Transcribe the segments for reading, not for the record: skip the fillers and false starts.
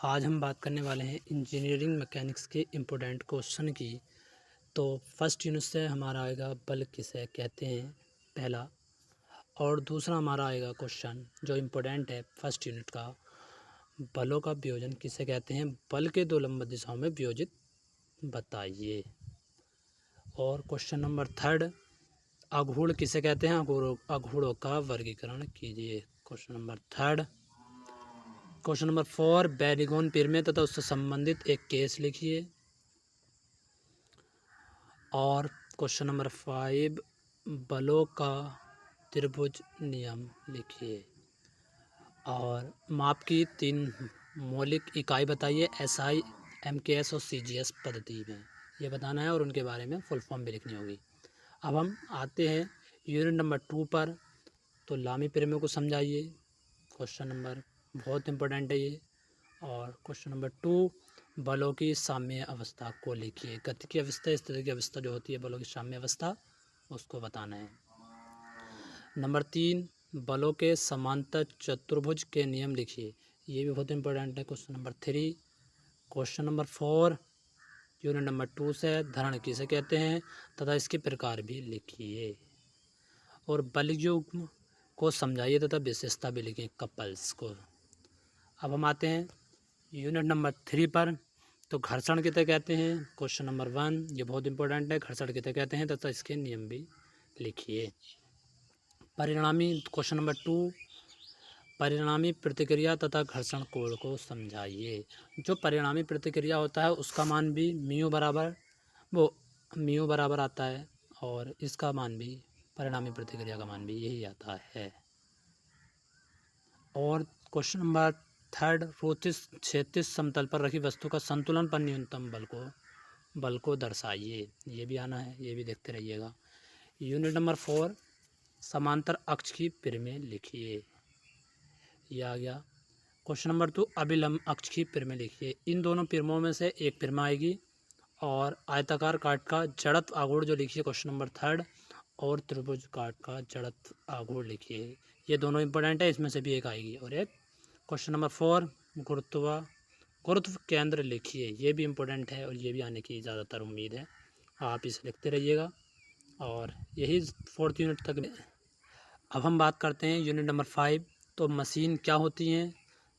आज हम बात करने वाले हैं इंजीनियरिंग मैकेनिक्स के इम्पोर्टेंट क्वेश्चन की। तो फर्स्ट यूनिट से हमारा आएगा बल किसे कहते हैं पहला, और दूसरा हमारा आएगा क्वेश्चन जो इम्पोर्टेंट है फर्स्ट यूनिट का, बलों का वियोजन किसे कहते हैं, बल के दो लंब दिशाओं में वियोजित बताइए। और क्वेश्चन नंबर थर्ड, अघूर्ण किसे कहते हैं, अघूर्णों का वर्गीकरण कीजिए। Question number third. Question number four, बैरिगोन पिरमें तथा उससे संबंधित एक केस लिखिए। और क्वेश्चन नंबर फाइव, बलों का त्रिभुज नियम लिखिए। और माप की तीन मौलिक इकाई बताइए SI, MKS और CGS पद्धति में, ये बताना है और उनके बारे में फुल फॉर्म भी लिखनी होगी। अब हम आते हैं यूनिट नंबर 2 पर। तो लामी पिरमें को समझाइए। क्वेश्चन नंबर बहुत इंपॉर्टेंट है ये। और क्वेश्चन नंबर 2, बलों की साम्य अवस्था को लिखिए। गति की अवस्था, स्थिति की अवस्था जो होती है बलों की साम्य अवस्था, उसको बताना है। नंबर 3, बलों के समांतर चतुर्भुज के नियम लिखिए। ये भी बहुत इंपॉर्टेंट है। Question number 3। Question number 4, unit number 2 से धरण किसे कहते हैं तथा इसके प्रकार भी लिखिए। और बल युग्म को समझाइए तथा विशेषता भी लिखिए, कपल्स को। अब हम आते हैं यूनिट नंबर 3 पर। तो घर्षण किसे कहते हैं, क्वेश्चन नंबर 1, ये बहुत इंपॉर्टेंट है। घर्षण किसे कहते हैं तथा इसके नियम भी लिखिए। परिणामी क्वेश्चन नंबर 2, परिणामी प्रतिक्रिया तथा घर्षण कोण को समझाइए। जो परिणामी प्रतिक्रिया होता है उसका मान भी म्यू बराबर आता है, और इसका मान भी, परिणामी प्रतिक्रिया का मान भी यही आता है। और क्वेश्चन नंबर 3, क्षैतिज समतल पर रखी वस्तु का संतुलन पर न्यूनतम बल को दर्शाइए। ये भी आना है, ये भी देखते रहिएगा। यूनिट नंबर 4, समांतर अक्ष की पिरमें लिखिए। ये आ गया। क्वेश्चन नंबर 2, अभिलंब अक्ष की पिरमें लिखिए। इन दोनों पिरमों में से एक पिरमा आएगी। और आयताकार काट का जड़त्व आघूर्ण जो लिखिए, क्वेश्चन नंबर 3। और त्रिभुज काट का जड़त्व आघूर्ण लिखिए। ये दोनों इंपॉर्टेंट है, इसमें से भी एक आएगी। और एक क्वेश्चन नंबर 4, गुरुत्व केंद्र लिखिए। ये भी इम्पोर्टेंट है और ये भी आने की ज़्यादातर उम्मीद है, आप इसे लिखते रहिएगा। और यही 4th यूनिट तक। अब हम बात करते हैं यूनिट नंबर 5। तो मशीन क्या होती हैं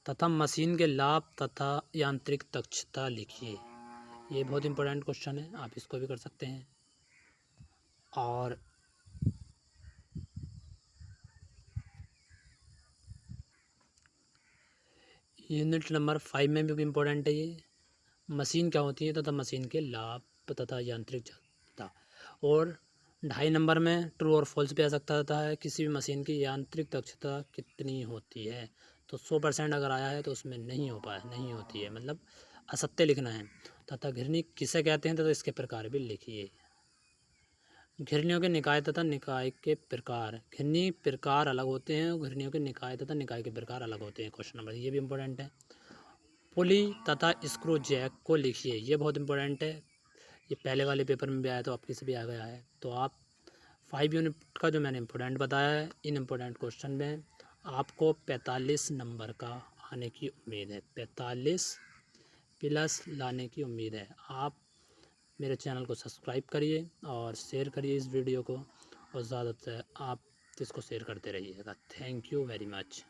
तथा मशीन के लाभ तथा यांत्रिक दक्षता लिखिए। ये बहुत इंपॉर्टेंट क्वेश्चन है, आप इसको भी कर सकते हैं। और यूनिट नंबर 5 में भी इम्पोर्टेंट है ये, मशीन क्या होती है तथा मशीन के लाभ तथा यांत्रिक दक्षता। और 2.5 नंबर में ट्रू और फॉल्स भी आ सकता है, किसी भी मशीन की यांत्रिक दक्षता कितनी होती है। तो 100% अगर आया है तो उसमें नहीं होती है, मतलब असत्य लिखना है। तथा घिरनी किसे कहते हैं तथा इसके प्रकार भी लिखिए। घिरनियों के निकाय तथा निकाय के प्रकार, घिरनी प्रकार अलग होते हैं, घिरनियों के निकाय तथा निकाय के प्रकार अलग होते हैं। क्वेश्चन नंबर, ये भी इम्पोर्टेंट है। पुली तथा स्क्रू जैक को लिखिए। ये बहुत इंपॉर्टेंट है, ये पहले वाले पेपर में भी आया तो आपके से भी आ गया है। तो आप 5 यूनिट का जो मैंने इम्पोर्टेंट बताया है, इन इम्पोर्टेंट क्वेश्चन में आपको 45 नंबर का आने की उम्मीद है, 45 प्लस लाने की उम्मीद है। आप मेरे चैनल को सब्सक्राइब करिए और शेयर करिए इस वीडियो को, और ज़्यादा से आप इसको शेयर करते रहिएगा। Thank you very much.